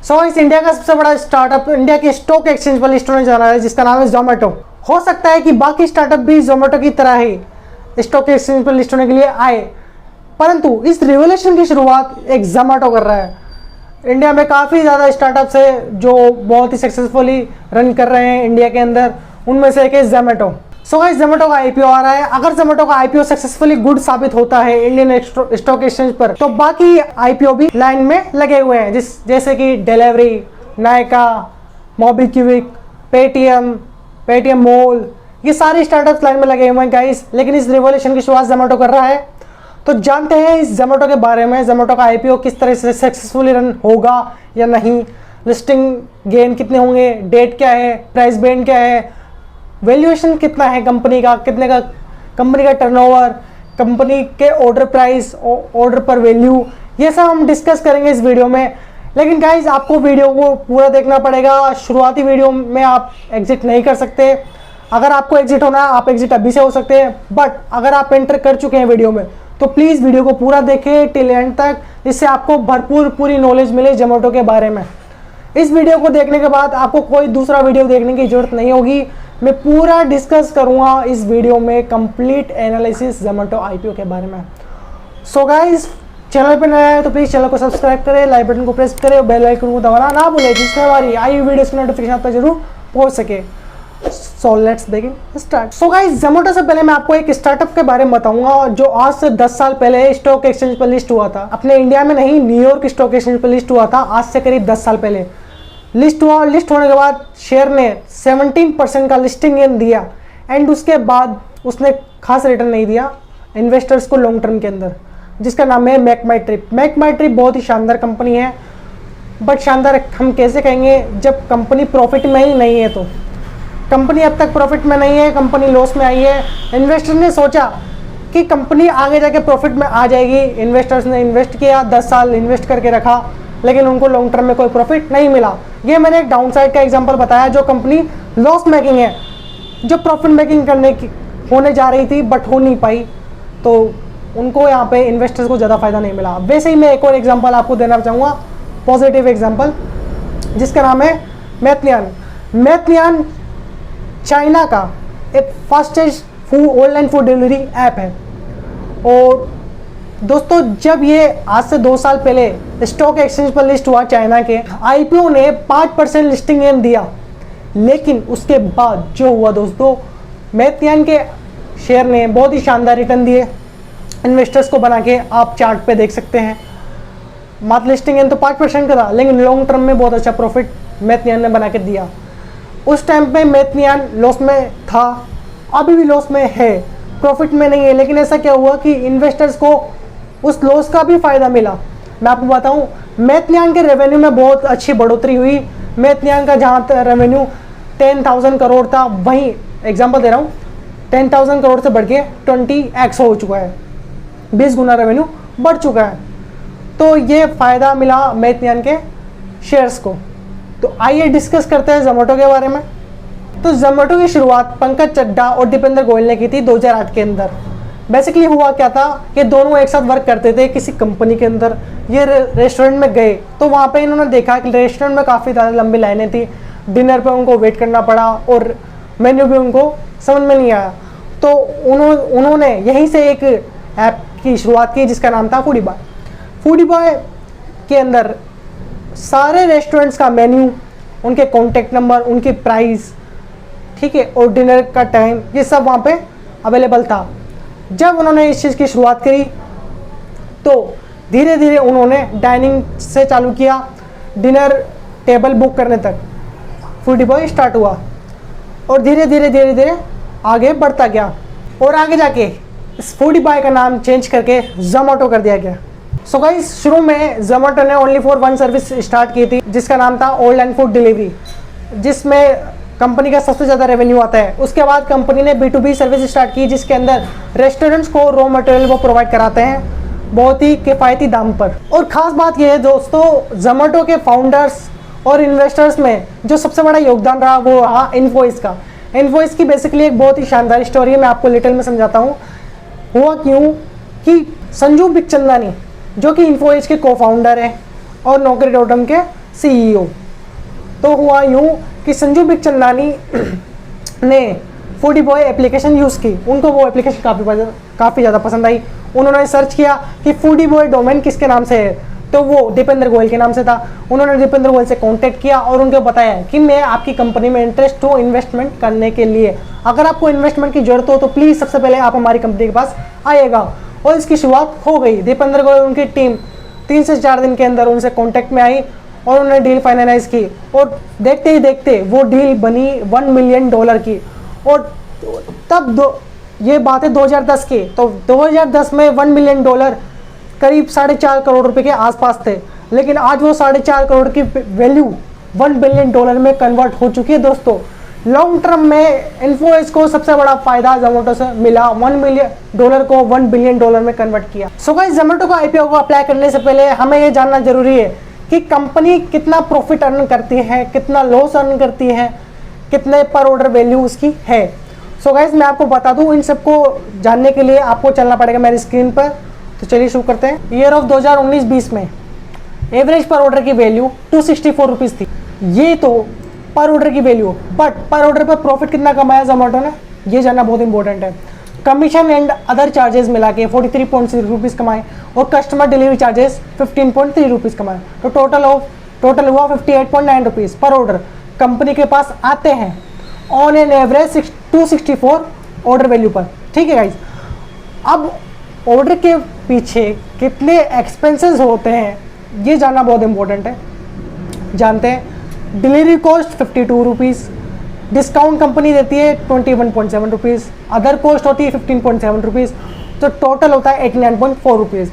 सो इस इंडिया का सबसे बड़ा स्टार्टअप इंडिया के स्टॉक एक्सचेंज पर लिस्ट होने जा रहा है, जिसका नाम है जोमेटो। हो सकता है कि बाकी स्टार्टअप भी जोमेटो की तरह ही स्टॉक एक्सचेंज पर लिस्ट होने के लिए आए, परंतु इस रिवोल्यूशन की शुरुआत एक जोमेटो कर रहा है। इंडिया में काफ़ी ज़्यादा स्टार्टअप्स है जो बहुत ही सक्सेसफुली रन कर रहे हैं इंडिया के अंदर, उनमें से एक है जोमेटो। सो गाइस जोमेटो का आईपीओ आ रहा है। अगर जोमेटो का आईपीओ सक्सेसफुली गुड साबित होता है इंडियन स्टॉक एक्सचेंज पर, तो बाकी आईपीओ भी लाइन में लगे हुए हैं, जैसे कि delivery, Nykaa, MobiKwik, Paytm mall, ये सारे स्टार्टअप्स लाइन में लगे हुए हैं गाइस। लेकिन इस रिवोल्यूशन की शुरुआत जोमेटो कर रहा है। तो जानते हैं इस जोमेटो के बारे में, जोमेटो का आईपीओ किस तरह से सक्सेसफुली रन होगा या नहीं, लिस्टिंग गेन कितने होंगे, डेट क्या है, प्राइस बैंड क्या है, वैल्यूएशन कितना है कंपनी का, कितने का कंपनी का टर्नओवर, कंपनी के ऑर्डर प्राइस, ऑर्डर पर वैल्यू, ये सब हम डिस्कस करेंगे इस वीडियो में। लेकिन गाइज आपको वीडियो को पूरा देखना पड़ेगा। शुरुआती वीडियो में आप एग्जिट नहीं कर सकते। अगर आपको एग्जिट होना है आप एग्जिट अभी से हो सकते हैं, बट अगर आप एंटर कर चुके हैं वीडियो में तो प्लीज़ वीडियो को पूरा देखें टिल एंड तक, जिससे आपको भरपूर पूरी नॉलेज मिले जोमेटो के बारे में। इस वीडियो को देखने के बाद आपको कोई दूसरा वीडियो देखने की जरूरत नहीं होगी। मैं पूरा डिस्कस करूंगा इस वीडियो में कंप्लीट एनालिसिस जोमेटो आईपीओ के बारे में। सो गाइस चैनल पे नया है तो प्लीज़ चैनल को सब्सक्राइब करें, लाइक बटन को प्रेस करें और बेल आइकन को दबाना ना भूलें, जिससे हमारी आई हुई वीडियोस की नोटिफिकेशन आप तक जरूर पहुंच सके। So let's begin start. So guys Zomato से पहले मैं आपको एक स्टार्टअप के बारे में बताऊंगा जो आज से 10 साल पहले स्टॉक एक्सचेंज पर लिस्ट हुआ था। अपने इंडिया में नहीं, न्यूयॉर्क स्टॉक एक्सचेंज पर लिस्ट हुआ था आज से करीब 10 साल पहले। लिस्ट हुआ, लिस्ट होने के बाद शेयर ने 17% का लिस्टिंग गेन दिया एंड उसके बाद उसने खास रिटर्न नहीं दिया इन्वेस्टर्स को लॉन्ग टर्म के अंदर, जिसका नाम है मेक माई ट्रिप। मेक माई ट्रिप बहुत ही शानदार कंपनी है, बट शानदार हम कैसे कहेंगे जब कंपनी प्रॉफिट में ही नहीं है। तो कंपनी अब तक प्रॉफिट में नहीं है, कंपनी लॉस में आई है। इन्वेस्टर ने सोचा कि कंपनी आगे जाके प्रॉफिट में आ जाएगी। इन्वेस्टर्स ने इन्वेस्ट किया, 10 साल इन्वेस्ट करके रखा, लेकिन उनको लॉन्ग टर्म में कोई प्रॉफिट नहीं मिला। ये मैंने एक डाउन साइड का एग्जांपल बताया जो कंपनी लॉस मेकिंग है, जो प्रॉफिट मेकिंग होने जा रही थी बट हो नहीं पाई, तो उनको यहाँ पे इन्वेस्टर्स को ज़्यादा फायदा नहीं मिला। वैसे ही मैं एक और एग्जांपल आपको देना चाहूँगा, पॉजिटिव एग्जांपल, जिसका नाम है मेतलियान। मेतलियान चाइना का एक fastest online food delivery app है। और दोस्तों जब ये आज से 2 साल पहले स्टॉक एक्सचेंज पर लिस्ट हुआ चाइना के, आईपीओ ने 5% लिस्टिंग गेन दिया। लेकिन उसके बाद जो हुआ दोस्तों, मेतलियान के शेयर ने बहुत ही शानदार रिटर्न दिए इन्वेस्टर्स को बना के, आप चार्ट पे देख सकते हैं। मात्र लिस्टिंग गेन तो 5% का था, लेकिन लॉन्ग टर्म में बहुत अच्छा प्रॉफिट मेतलियान ने बना के दिया। उस टाइम पे मेतलियान लॉस में था, अभी भी लॉस में है, प्रॉफिट में नहीं है। लेकिन ऐसा क्या हुआ कि इन्वेस्टर्स को उस लॉस का भी फायदा मिला। मैं आपको बताऊं, मेतलियान के रेवेन्यू में बहुत अच्छी बढ़ोतरी हुई। मेतलियान का जहां तक रेवेन्यू 10,000 करोड़ था, वहीं एग्जांपल दे रहा हूं, 10,000 करोड़ से बढ़ के 20x हो चुका है, 20 गुना रेवेन्यू बढ़ चुका है। तो ये फ़ायदा मिला मेतलियान के शेयर्स को। तो आइए डिस्कस करते हैं जोमेटो के बारे में। तो जोमेटो की शुरुआत पंकज चड्ढा और दीपेंद्र गोयल ने की थी 2008 के अंदर। बेसिकली हुआ क्या था कि दोनों एक साथ वर्क करते थे किसी कंपनी के अंदर। ये रेस्टोरेंट में गए तो वहाँ पे इन्होंने देखा कि रेस्टोरेंट में काफ़ी ज़्यादा लंबी लाइनें थी, डिनर पे उनको वेट करना पड़ा और मेन्यू भी उनको समझ में नहीं आया। तो उन्होंने यहीं से एक ऐप की शुरुआत की जिसका नाम था फूडी बॉय। फूडी बॉय के अंदर सारे रेस्टोरेंट्स का मेन्यू, उनके कॉन्टैक्ट नंबर, उनकी प्राइस, ठीक है, और डिनर का टाइम, ये सब वहाँ पे अवेलेबल था। जब उन्होंने इस चीज़ की शुरुआत करी तो धीरे धीरे उन्होंने डाइनिंग से चालू किया, डिनर टेबल बुक करने तक फूडी बॉय स्टार्ट हुआ और धीरे धीरे आगे बढ़ता गया। और आगे जाके इस फूडी बॉय का नाम चेंज करके जोमेटो कर दिया गया। सो गाइस शुरू में जोमेटो ने only for one service start की थी जिसका नाम था ऑनलाइन फूड डिलीवरी, जिसमें कंपनी का सबसे ज़्यादा रेवेन्यू आता है। उसके बाद कंपनी ने B2B सर्विस स्टार्ट की जिसके अंदर रेस्टोरेंट्स को रॉ मटेरियल वो प्रोवाइड कराते हैं बहुत ही किफ़ायती दाम पर। और ख़ास बात यह है दोस्तों, जोमेटो के फाउंडर्स और इन्वेस्टर्स में जो सबसे बड़ा योगदान रहा वो रहा इन्फोसिस का। इन्फोसिस की बेसिकली एक बहुत ही शानदार स्टोरी है, मैं आपको डिटेल में समझाता हूँ। हुआ क्यों कि संजू बिखचंदानी जो कि इन्फोसिस के को फाउंडर हैं और नौकरी.com के CEO। तो हुआ यूँ कि संजू बिखचंदानी ने फूडी बॉय एप्लीकेशन यूज़ की, उनको वो एप्लीकेशन काफ़ी ज़्यादा पसंद आई। उन्होंने सर्च किया कि फूडी बॉय डोमेन किसके नाम से है, तो वो दीपेंद्र गोयल के नाम से था। उन्होंने दीपेंद्र गोयल से कांटेक्ट किया और उनको बताया कि मैं आपकी कंपनी में इंटरेस्ट हूँ इन्वेस्टमेंट करने के लिए, अगर आपको इन्वेस्टमेंट की जरूरत हो तो प्लीज़ सबसे पहले आप हमारी कंपनी के पास आइएगा। और इसकी शुरुआत हो गई। दीपेंद्र गोयल उनकी टीम 3 से 4 दिन के अंदर उनसे कॉन्टैक्ट में आई और उन्होंने डील फाइनलाइज की, और देखते ही देखते वो डील बनी $1 मिलियन की। और तब ये बात है 2010 की, तो 2010 में $1 मिलियन करीब 4.5 करोड़ रुपए के आसपास थे, लेकिन आज वो 4.5 करोड़ की वैल्यू $1 बिलियन में कन्वर्ट हो चुकी है। दोस्तों लॉन्ग टर्म में इन्फोसिस को सबसे बड़ा फायदा जोमेटो से मिला, $1 मिलियन को $1 बिलियन में कन्वर्ट किया। सो गाइस, जोमेटो को आईपीओ को अप्लाई करने से पहले हमें ये जानना जरूरी है कि कंपनी कितना प्रॉफिट अर्न करती है, कितना लॉस अर्न करती है, कितने पर ऑर्डर वैल्यू उसकी है। सो गाइस, मैं आपको बता दूं, इन सबको जानने के लिए आपको चलना पड़ेगा मेरी स्क्रीन पर। तो चलिए शुरू करते हैं। ईयर ऑफ 2019-20 में एवरेज पर ऑर्डर की वैल्यू 264 रुपीज़ थी। ये तो पर ऑर्डर की वैल्यू, बट पर ऑर्डर पर प्रॉफिट कितना कमाया जोमेटो ने, ये जानना बहुत इंपॉर्टेंट है। कमीशन एंड अदर चार्जेस मिला के 43.6 रुपीज़ कमाए और कस्टमर डिलीवरी चार्जेस 15.3 रुपीज़ कमाए, तो टोटल हुआ 58.9 रुपीज़ पर ऑर्डर कंपनी के पास आते हैं on an average 264 order value पर। ठीक है गाइज, अब ऑर्डर के पीछे कितने एक्सपेंसेस होते हैं ये जानना बहुत इंपॉर्टेंट है। जानते हैं, delivery cost 52 rupees, discount company देती है 21.7 रुपीज़, अदर कॉस्ट होती है 15.7 रुपीज़, तो टोटल होता है 89.4 रुपीज़।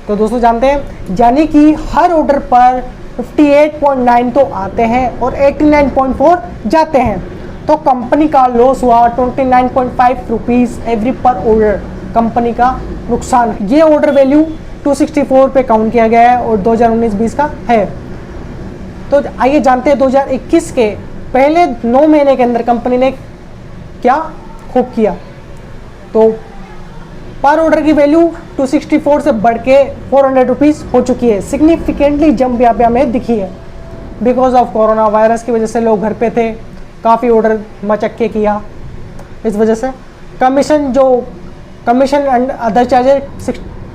तो दोस्तों जानते हैं, यानी कि हर ऑर्डर पर 58.9 तो आते हैं और 89.4 जाते हैं, तो कंपनी का लॉस हुआ 29.5 रुपीज़ एवरी पर ऑर्डर, कंपनी का नुकसान। ये ऑर्डर वैल्यू 264 पे काउंट किया गया है और 2019-20 का है। तो आइए जानते हैं 2021 के पहले 9 महीने के अंदर कंपनी ने क्या खूब किया। तो पर ऑर्डर की वैल्यू 264 से बढ़ के 400 रुपीज़ हो चुकी है। सिग्निफिकेंटली जंप यहाँ पे हमें दिखी है बिकॉज ऑफ कोरोना वायरस की वजह से लोग घर पे थे, काफ़ी ऑर्डर मचक्के किया, इस वजह से commission and other charges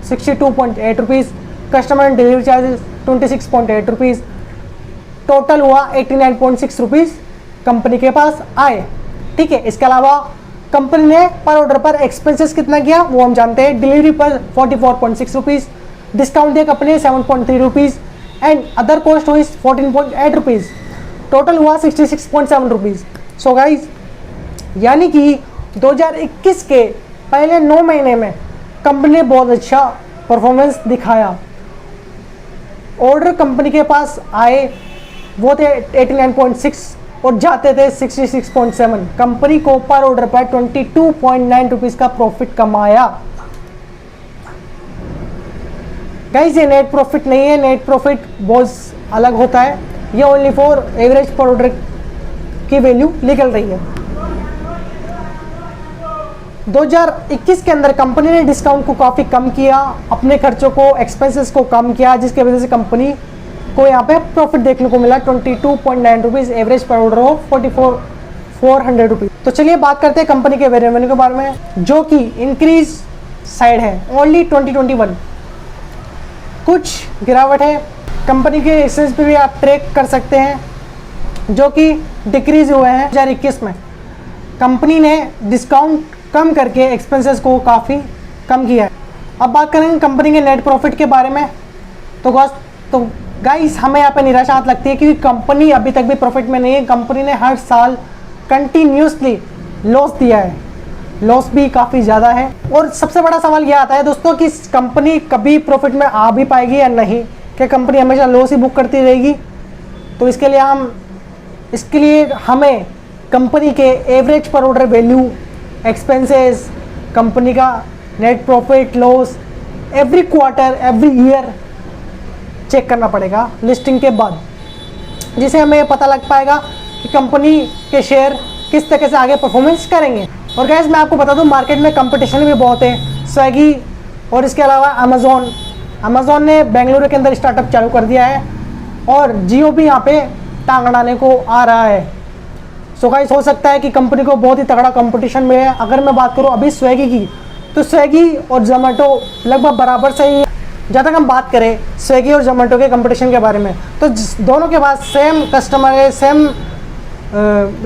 62.8 rupees, customer and delivery charges 26.8 rupees, total हुआ 89.6 रुपीज़ कंपनी के पास आए। ठीक है, इसके अलावा कंपनी ने पर ऑर्डर पर एक्सपेंसेस कितना किया वो हम जानते हैं। डिलीवरी पर 44.6 रुपीज़, डिस्काउंट दिया company 7.3 rupees and other cost हुई 14.8 रुपीज़, टोटल हुआ 66.7 रुपीज़। सो गाइज, यानी कि 2021 के पहले 9 महीने में कंपनी ने बहुत अच्छा परफॉर्मेंस दिखाया। ऑर्डर कंपनी के पास आए वो थे 89.6 और जाते थे 66.7। कंपनी को पर ऑर्डर पर 22.9 रुपीज़ का प्रॉफिट कमाया। गाइस, ये नेट प्रॉफिट नहीं है, नेट प्रॉफिट बहुत अलग होता है, ये ओनली फॉर एवरेज पर ऑर्डर की वैल्यू निकल रही है। 2021 के अंदर कंपनी ने डिस्काउंट को काफ़ी कम किया, अपने खर्चों को, एक्सपेंसेस को कम किया, जिसकी वजह से कंपनी को यहाँ पे प्रॉफिट देखने को मिला 22.9 रुपीज़, एवरेज पर ऑर्डर हो 400 रुपीज़। तो चलिए बात करते हैं कंपनी के रेवेन्यू के बारे में, जो कि इंक्रीज साइड है ओनली 2021। कुछ गिरावट है, कंपनी के एक्सपेंस पे भी आप ट्रैक कर सकते हैं, जो कि डिक्रीज हुए हैं 2021 में। कंपनी ने डिस्काउंट कम करके एक्सपेंसेस को काफ़ी कम किया है। अब बात करेंगे कंपनी के नेट प्रॉफिट के बारे में। तो गाइस, हमें यहाँ पे निराशा लगती है क्योंकि कंपनी अभी तक भी प्रॉफिट में नहीं है। कंपनी ने हर साल कंटिन्यूसली लॉस दिया है, लॉस भी काफ़ी ज़्यादा है। और सबसे बड़ा सवाल यह आता है दोस्तों कि कंपनी कभी प्रॉफिट में आ भी पाएगी या नहीं, क्या कंपनी हमेशा लॉस ही बुक करती रहेगी। तो इसके लिए हमें कंपनी के एवरेज पर ऑर्डर वैल्यू, एक्सपेंसेस, कंपनी का net profit loss every quarter, every year check करना पड़ेगा लिस्टिंग के बाद, जिससे हमें पता लग पाएगा कि कंपनी के शेयर किस तरह से आगे परफॉर्मेंस करेंगे। और गैस, मैं आपको बता दूं, मार्केट में कंपटीशन भी बहुत है। स्विगी और इसके अलावा अमेज़ॉन ने बेंगलुरु के अंदर स्टार्टअप चालू कर दिया है और जियो भी यहाँ पे टांग अड़ाने को आ रहा है। सो गाइस हो सकता है कि कंपनी को बहुत ही तगड़ा कंपटीशन मिले। अगर मैं बात करूँ अभी स्विगी की, तो स्विगी और जोमेटो लगभग बराबर से ही है। जहाँ तक हम बात करें स्विगी और जोमेटो के कंपटीशन के बारे में, तो दोनों के पास सेम कस्टमर है, सेम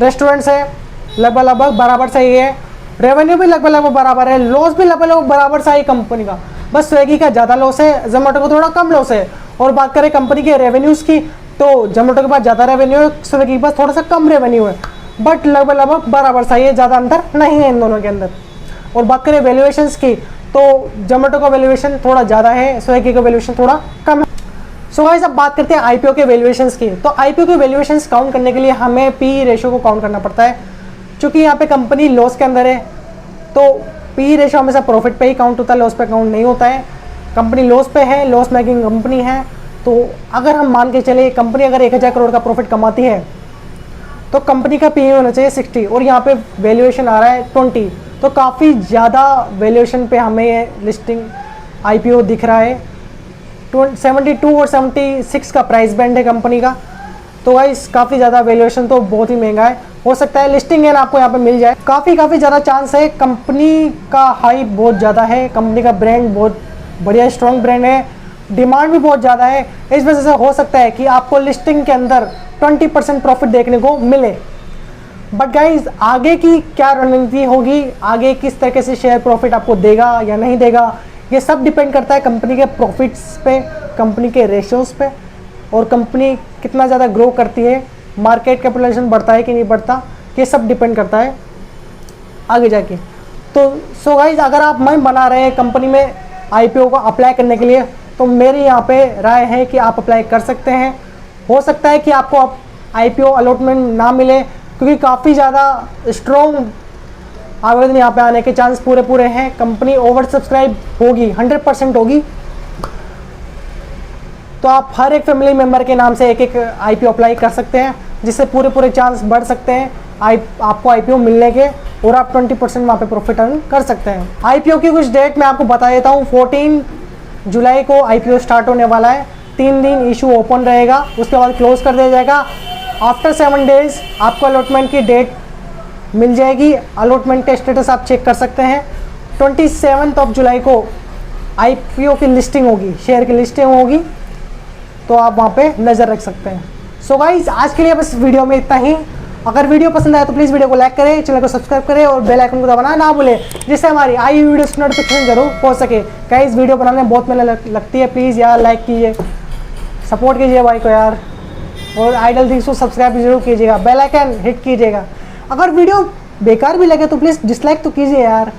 रेस्टोरेंट्स है, लगभग बराबर से ही है। रेवेन्यू भी लगभग बराबर है, लॉस भी लगभग बराबर सा ही कंपनी का। बस स्विगी का ज़्यादा लॉस है, जोमेटो को थोड़ा कम लॉस है। और बात करें कंपनी के रेवेन्यूज़ की, तो जोमेटो के पास ज़्यादा रेवेन्यू है, स्विगी के पास थोड़ा सा कम रेवेन्यू है, बट लगभग बराबर सा ही है, ज़्यादा अंतर नहीं है इन दोनों के अंदर। और बात करें वैल्यूएशंस की, तो जोमेटो का वैल्यूएशन थोड़ा ज़्यादा है, स्विगी का वैल्यूएशन थोड़ा कम है। सो गाइस अब बात करते हैं आईपीओ के वैल्यूएशंस की। तो आईपीओ के वैल्यूएशंस काउंट करने के लिए हमें पी रेशो को काउंट करना पड़ता है। क्योंकि यहाँ पे कंपनी लॉस के अंदर है, तो पी रेशो हमेशा प्रॉफिट पे ही काउंट होता है, लॉस पे काउंट नहीं होता है। कंपनी लॉस पे है, लॉस मेकिंग कंपनी है, तो अगर हम मान के चले कंपनी अगर 1000 करोड़ का प्रॉफिट कमाती है, तो कंपनी का पी होना चाहिए 60 और यहाँ पे वैल्यूएशन आ रहा है 20, तो काफ़ी ज़्यादा वैल्यूएशन पे हमें ये लिस्टिंग आईपीओ दिख रहा है। 72 और 76 का प्राइस बैंड है कंपनी का, तो गाइस काफ़ी ज़्यादा वैल्यूएशन तो बहुत ही महंगा है। हो सकता है लिस्टिंग है ना आपको यहाँ पे मिल जाए, काफ़ी ज़्यादा चांस है। कंपनी का हाइप बहुत ज़्यादा है, कंपनी का ब्रांड बहुत बढ़िया स्ट्रॉन्ग ब्रांड है, डिमांड भी बहुत ज़्यादा है। इस वजह से हो सकता है कि आपको लिस्टिंग के अंदर 20% प्रॉफिट देखने को मिले। बट गाइज आगे की क्या रणनीति होगी, आगे किस तरीके से शेयर प्रॉफिट आपको देगा या नहीं देगा, ये सब डिपेंड करता है कंपनी के प्रॉफिट्स पे, कंपनी के रेशियोज़ पे, और कंपनी कितना ज़्यादा ग्रो करती है, मार्केट कैपिटलाइजेशन बढ़ता है कि नहीं बढ़ता, ये सब डिपेंड करता है आगे जाके। तो सो गाइज अगर आप मन बना रहे हैं कंपनी में आईपीओ को अप्लाई करने के लिए, तो मेरी यहाँ पे राय है कि आप अप्लाई कर सकते हैं। हो सकता है कि आपको आईपीओ अलॉटमेंट ना मिले, क्योंकि काफ़ी ज़्यादा स्ट्रॉन्ग आवेदन यहाँ पे आने के चांस पूरे हैं। कंपनी ओवर सब्सक्राइब होगी, 100% होगी, तो आप हर एक फैमिली मेम्बर के नाम से एक आईपीओ अप्लाई कर सकते हैं, जिससे पूरे चांस बढ़ सकते हैं आपको आईपीओ मिलने के, और आप 20% वहाँ पे प्रॉफिट अर्न कर सकते हैं। आईपीओ की कुछ डेट मैं आपको बता देता हूँ। 14 जुलाई को आईपीओ स्टार्ट होने वाला है, 3 दिन इशू ओपन रहेगा, उसके बाद क्लोज कर दिया जाएगा। आफ्टर 7 डेज आपको अलॉटमेंट की डेट मिल जाएगी, अलॉटमेंट का स्टेटस आप चेक कर सकते हैं। 27 जुलाई को आईपीओ की लिस्टिंग होगी, शेयर की लिस्टिंग होगी, तो आप वहाँ पे नज़र रख सकते हैं। सो गाइस आज के लिए बस वीडियो में इतना ही। अगर वीडियो पसंद आए तो प्लीज़ वीडियो को लाइक करें, चैनल को सब्सक्राइब करें और बेल आइकन को दबाना ना भूलें, जिससे हमारी आई हुई वीडियोस की नोटिफिकेशन जरूर पहुँच सके। गाइस वीडियो बनाने में बहुत मेहनत लगती है, प्लीज़ यार लाइक कीजिए, सपोर्ट कीजिए भाई को यार, और आइडल थिंग्स को सब्सक्राइब जरूर कीजिएगा, बेल आइकन हिट कीजिएगा। अगर वीडियो बेकार भी लगे तो प्लीज़ डिसलाइक तो कीजिए यार।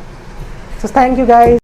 So thank you guys.